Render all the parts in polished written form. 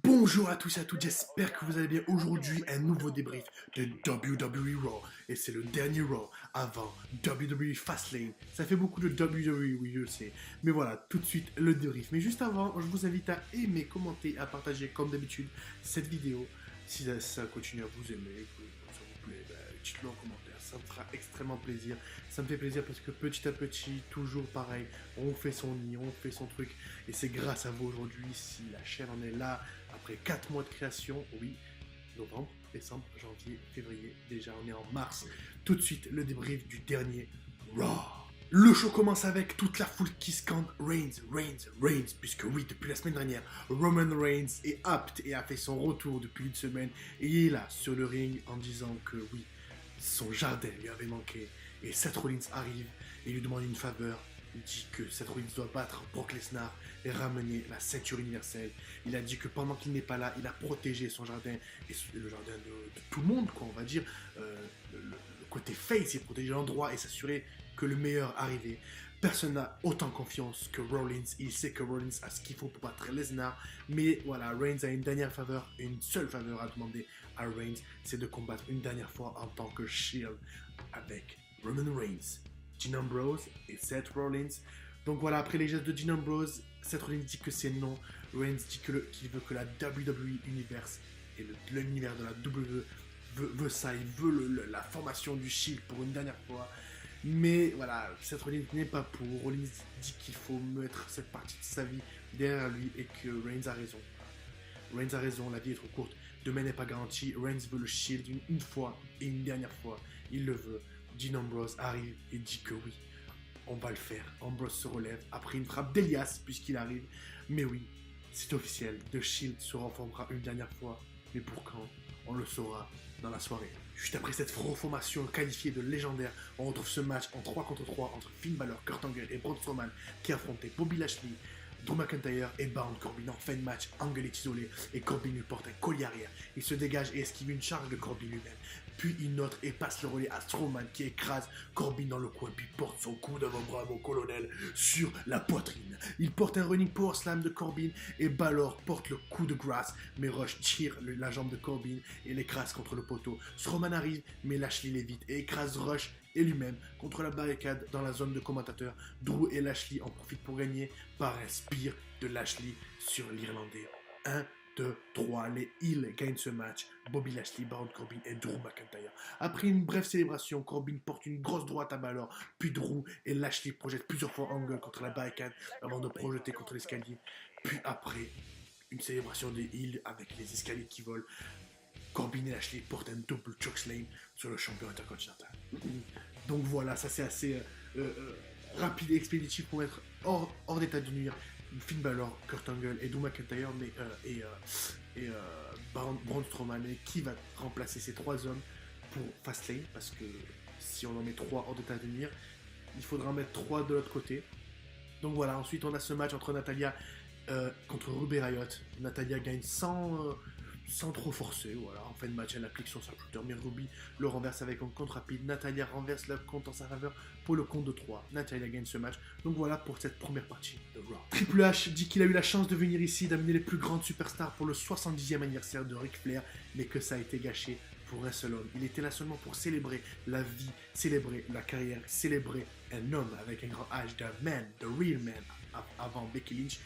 Bonjour à tous et à toutes, j'espère que vous allez bien. Aujourd'hui, un nouveau débrief de WWE Raw. Et c'est le dernier Raw avant WWE Fastlane. Ça fait beaucoup de WWE, oui, je le sais. Mais voilà, tout de suite, le débrief. Mais juste avant, je vous invite à aimer, commenter, à partager, comme d'habitude, cette vidéo. Si ça continue à vous aimer, que ça vous plaît, dites-le en commentaire. Ça me fera extrêmement plaisir. Ça me fait plaisir parce que petit à petit, toujours pareil, on fait son nid, on fait son truc. Et c'est grâce à vous aujourd'hui si la chaîne en est là. Après 4 mois de création, oui, novembre, décembre, janvier, février, déjà on est en mars. Tout de suite, le débrief du dernier Raw. Le show commence avec toute la foule qui scande Reigns, Reigns, Reigns, puisque oui, depuis la semaine dernière, Roman Reigns est apte et a fait son retour depuis une semaine, et il est là, sur le ring, en disant que oui, son jardin lui avait manqué, et Seth Rollins arrive et lui demande une faveur. Il dit que Seth Rollins doit battre Brock Lesnar et ramener la ceinture universelle. Il a dit que pendant qu'il n'est pas là, il a protégé son jardin et le jardin de tout le monde, quoi, on va dire. Le côté face, il protégeait l'endroit et s'assurer que le meilleur arrivait. Personne n'a autant confiance que Rollins. Il sait que Rollins a ce qu'il faut pour battre Lesnar. Mais voilà, Reigns a une dernière faveur, une seule faveur à demander à Reigns, c'est de combattre une dernière fois en tant que Shield avec Roman Reigns, Dean Ambrose et Seth Rollins. Donc voilà, après les gestes de Dean Ambrose, Seth Rollins dit que c'est non. Reigns dit qu'il veut que la WWE Universe et l'univers de la WWE veut ça. Il veut la formation du Shield pour une dernière fois. Mais voilà, Seth Rollins n'est pas pour. Rollins dit qu'il faut mettre cette partie de sa vie derrière lui et que Reigns a raison. Reigns a raison, la vie est trop courte. Demain n'est pas garanti. Reigns veut le Shield une fois et une dernière fois. Il le veut. Dean Ambrose arrive et dit que oui, on va le faire. Ambrose se relève après une frappe d'Elias puisqu'il arrive. Mais oui, c'est officiel. The Shield se reformera une dernière fois. Mais pour quand? On le saura dans la soirée. Juste après cette reformation qualifiée de légendaire, on retrouve ce match en 3 contre 3 entre Finn Balor, Kurt Angle et Braun Strowman qui affrontaient Bobby Lashley, Drew McIntyre et Baron Corbin. En fin de match, Angle est isolé et Corbin lui porte un collier arrière. Il se dégage et esquive une charge de Corbin lui-même. Puis il note et passe le relais à Strowman qui écrase Corbin dans le coin puis porte son coup d'avant-bras au colonel sur la poitrine. Il porte un running power slam de Corbin et Balor porte le coup de grâce, mais Rush tire la jambe de Corbin et l'écrase contre le poteau. Strowman arrive mais Lashley l'évite et écrase Rush et lui-même contre la barricade dans la zone de commentateurs. Drew et Lashley en profitent pour gagner par un spear de Lashley sur l'Irlandais. 1, 2, 3, les Heels gagnent ce match. Bobby Lashley, Baron Corbin et Drew McIntyre. Après une brève célébration, Corbin porte une grosse droite à Balor, puis Drew et Lashley projettent plusieurs fois Angle contre la barricade avant de projeter contre l'escalier. Puis après, une célébration des Heels avec les escaliers qui volent. Corbin et Lashley portent un double chokeslam sur le champion intercontinental. Donc voilà, ça c'est assez rapide et expéditif pour être hors d'état de nuire. Finn Balor, Kurt Angle et Drew McIntyre Braun Strowman. Et qui va remplacer ces trois hommes pour Fastlane? Parce que si on en met 3 hors d'état de nuire, il faudra en mettre 3 de l'autre côté. Donc voilà, ensuite on a ce match entre Natalya contre Ruby Riott. Natalya gagne sans trop forcer, voilà. En fin de match, elle applique son sharpshooter, mais Ruby le renverse avec un compte rapide. Natalya renverse le compte en sa faveur pour le compte de 3. Natalya gagne ce match. Donc voilà pour cette première partie de Raw. Triple H dit qu'il a eu la chance de venir ici, d'amener les plus grandes superstars pour le 70e anniversaire de Ric Flair, mais que ça a été gâché pour un seul homme. Il était là seulement pour célébrer la vie, célébrer la carrière, célébrer un homme avec un grand H, d'un man, the real man, avant Becky Lynch.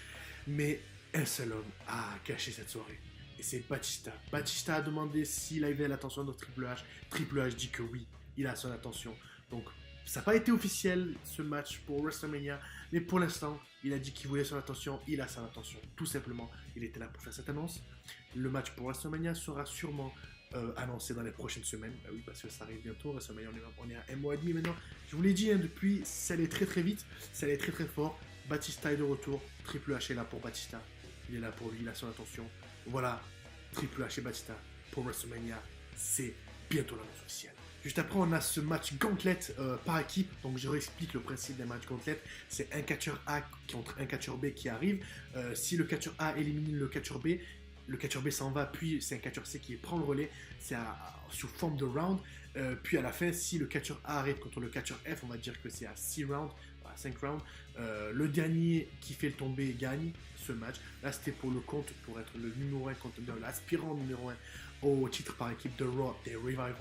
Mais un seul homme a gâché cette soirée. Et c'est Batista. Batista a demandé s'il avait l'attention de Triple H. Triple H dit que oui, il a son attention. Donc, ça n'a pas été officiel ce match pour WrestleMania, mais pour l'instant, il a dit qu'il voulait son attention, il a son attention. Tout simplement, il était là pour faire cette annonce. Le match pour WrestleMania sera sûrement annoncé dans les prochaines semaines. Bah oui, parce que ça arrive bientôt. WrestleMania, on est à un mois et demi maintenant. Je vous l'ai dit, depuis, ça allait très très vite, ça allait très très fort. Batista est de retour, Triple H est là pour Batista. Il est là pour lui, il a son attention. Voilà, Triple H et Batista pour WrestleMania, c'est bientôt l'annonce officielle. Juste après, on a ce match gauntlet par équipe. Donc, je réexplique le principe d'un match gauntlet. C'est un catcheur A contre un catcheur B qui arrive. Si le catcheur A élimine le catcheur B s'en va, puis c'est un catcheur C qui prend le relais. C'est sous forme de round. Puis à la fin, si le catcheur A arrive contre le catcheur F, on va dire que c'est à 6 rounds. Voilà, 5 rounds. Le dernier qui fait le tomber gagne ce match. Là, c'était pour le compte, pour être le numéro 1 contre l'aspirant numéro 1 au titre par équipe de Raw des Revival.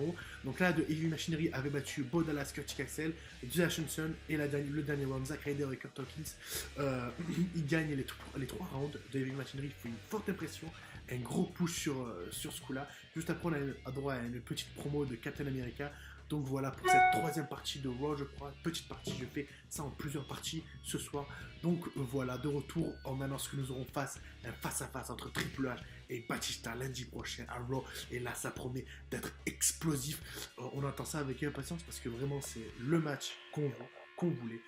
Donc là, The Heavy Machinery avait battu Bo Dallas, Curtis Axel, Jay Hutchinson et le dernier round, Zack Ryder et Kurt Hawkins. Ils gagnent les 3 rounds. The Heavy Machinery fait une forte impression, un gros push sur ce coup-là. Juste après, on a droit à une petite promo de Captain America. Donc voilà pour cette troisième partie de Raw, je crois. Petite partie, je fais ça en plusieurs parties ce soir. Donc voilà, de retour, on annonce que nous aurons un face-à-face entre Triple H et Batista lundi prochain à Raw. Et là, ça promet d'être explosif. On attend ça avec impatience parce que vraiment, c'est le match qu'on voulait.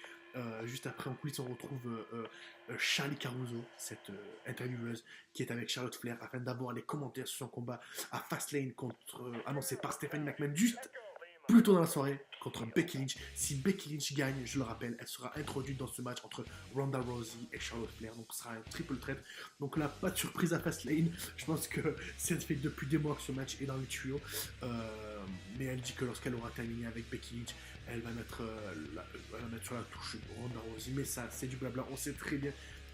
Juste après, en coulisses, on retrouve Charlie Caruso, cette intervieweuse qui est avec Charlotte Flair afin d'avoir les commentaires sur son combat à Fastlane annoncé par Stephanie McMahon juste plus tôt dans la soirée contre Becky Lynch. Si Becky Lynch gagne, je le rappelle, elle sera introduite dans ce match entre Ronda Rousey et Charlotte Flair. Donc ce sera un triple threat. Donc là, pas de surprise à Fastlane. Je pense que c'est fait depuis des mois que ce match est dans les tuyaux. Mais elle dit que lorsqu'elle aura terminé avec Becky Lynch, elle va mettre sur la touche Ronda Rousey. Mais ça, c'est du blabla. On sait très bien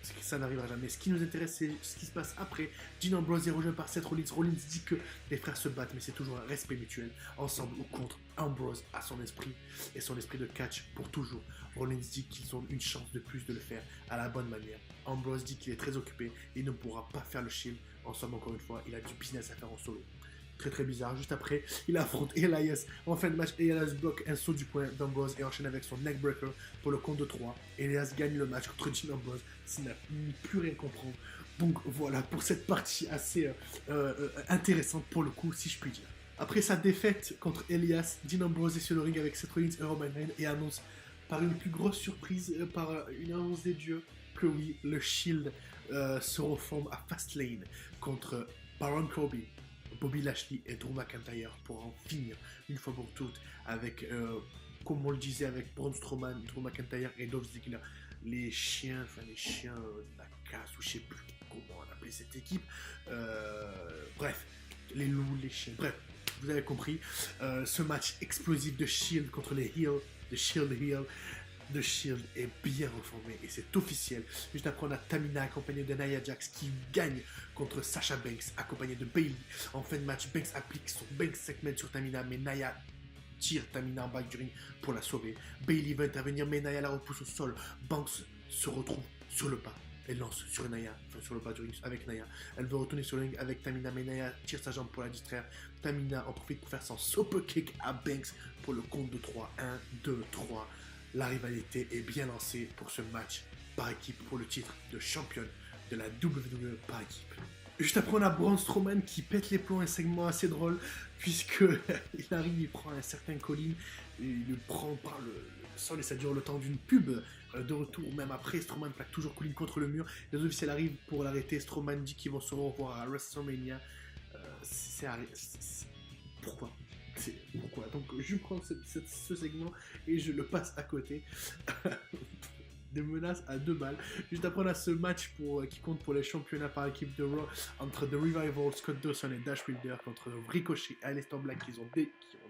que ça n'arrivera jamais. Ce qui nous intéresse, c'est ce qui se passe après. Dean Ambrose est rejoint par Seth Rollins. Rollins dit que les frères se battent, mais c'est toujours un respect mutuel, ensemble ou contre. Ambrose a son esprit et son esprit de catch pour toujours. Rollins dit qu'ils ont une chance de plus de le faire à la bonne manière. Ambrose dit qu'il est très occupé et ne pourra pas faire le Shield ensemble encore une fois. Il a du business à faire en solo. Très très bizarre. Juste après, il affronte Elias. En fin de match, Elias bloque un saut du poing d'Ambrose et enchaîne avec son neckbreaker pour le compte de 3. Elias gagne le match contre Dean Ambrose, s'il n'a plus rien comprendre. Donc voilà pour cette partie assez intéressante pour le coup, si je puis dire. Après sa défaite contre Elias, Dean Ambrose est sur le ring avec Seth Rollins et Roman Reigns et annonce par une plus grosse surprise, par une annonce des dieux, que oui, le Shield se reforme à Fastlane contre Baron Corbin, Bobby Lashley et Drew McIntyre pour en finir une fois pour toutes avec, comme on le disait, avec Braun Strowman, Drew McIntyre et Dolph Ziggler, les chiens de la casse, ou je sais plus comment on appelait cette équipe, bref, les loups, les chiens, bref, vous avez compris, ce match explosif de Shield contre les Heels, de Shield Heel. The Shield est bien reformé et c'est officiel. Juste après, on a Tamina accompagnée de Nia Jax qui gagne contre Sasha Banks accompagnée de Bayley. En fin de match, Banks applique son Banks segment sur Tamina, mais Nia tire Tamina en bas du ring pour la sauver. Bayley va intervenir, mais Nia la repousse au sol. Banks se retrouve sur le pas. Elle lance sur Nia, enfin sur le bas du ring avec Nia. Elle veut retourner sur le ring avec Tamina, mais Nia tire sa jambe pour la distraire. Tamina en profite pour faire son super kick à Banks pour le compte de 3. 1, 2, 3. La rivalité est bien lancée pour ce match par équipe pour le titre de championne de la WWE par équipe. Juste après, on a Braun Strowman qui pète les plombs, un segment assez drôle, puisque il arrive, il prend un certain Colin, il le prend par le sol et ça dure le temps d'une pub. De retour, même après, Strowman plaque toujours Colin contre le mur. Les officiels arrivent pour l'arrêter. Strowman dit qu'ils vont se revoir à WrestleMania. Pourquoi? Pourquoi? Donc je prends ce segment et je le passe à côté. Des menaces à 2 balles. Juste après, on a ce match qui compte pour les championnats par équipe de Raw entre The Revival, Scott Dawson et Dash Wilder contre Ricochet et Aleister Black qui ont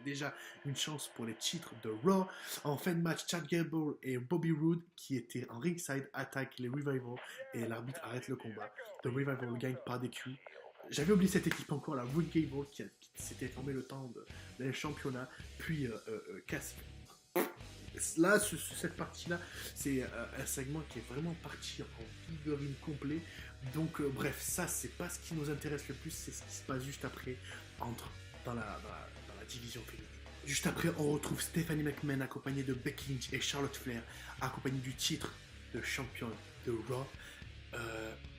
déjà une chance pour les titres de Raw. En fin de match, Chad Gable et Bobby Roode qui étaient en ringside attaquent les Revival et l'arbitre arrête le combat. The Revival gagne par DQ. J'avais oublié cette équipe encore, la Roode Gable qui s'était formée le temps des championnats, puis casse. Là, cette partie-là, c'est un segment qui est vraiment parti en figurine complet. Donc, bref, ça, c'est pas ce qui nous intéresse le plus, c'est ce qui se passe juste après, dans la division féminine. Juste après, on retrouve Stephanie McMahon accompagnée de Becky Lynch et Charlotte Flair, accompagnée du titre de championne de Raw.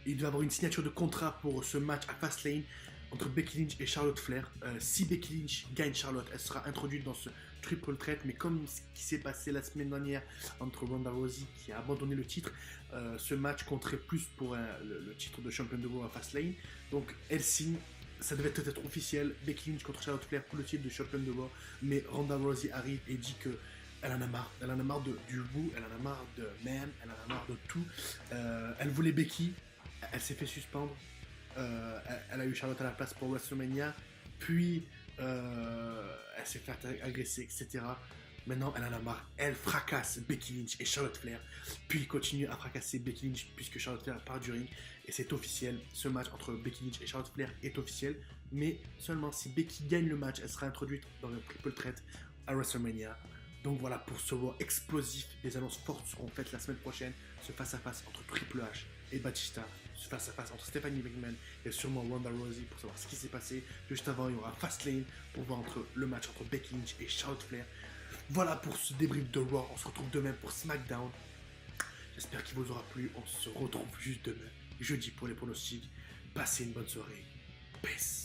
Il doit y avoir une signature de contrat pour ce match à Fastlane entre Becky Lynch et Charlotte Flair. Si Becky Lynch gagne Charlotte, elle sera introduite dans ce triple threat, mais comme ce qui s'est passé la semaine dernière entre Ronda Rousey qui a abandonné le titre, ce match compterait plus pour le titre de championne de Raw à Fastlane. Donc elle signe, ça devait être officiel, Becky Lynch contre Charlotte Flair pour le titre de championne de Raw, mais Ronda Rousey arrive et dit que elle en a marre. Elle en a marre du Raw, elle en a marre de Man, elle en a marre de tout. Elle voulait Becky, elle s'est fait suspendre. Elle a eu Charlotte à la place pour WrestleMania, puis elle s'est fait agresser, etc. Maintenant, elle en a marre. Elle fracasse Becky Lynch et Charlotte Flair. Puis continue à fracasser Becky Lynch puisque Charlotte Flair part du ring. Et c'est officiel. Ce match entre Becky Lynch et Charlotte Flair est officiel. Mais seulement si Becky gagne le match, elle sera introduite dans le triple threat à WrestleMania. Donc voilà pour ce Raw explosif. Des annonces fortes seront faites la semaine prochaine. Ce face-à-face entre Triple H et Batista. Ce face-à-face entre Stephanie McMahon et sûrement Ronda Rousey pour savoir ce qui s'est passé. Juste avant, il y aura Fastlane pour voir le match entre Becky Lynch et Charlotte Flair. Voilà pour ce débrief de Raw. On se retrouve demain pour SmackDown. J'espère qu'il vous aura plu. On se retrouve juste demain, jeudi, pour les pronostics. Passez une bonne soirée. Peace.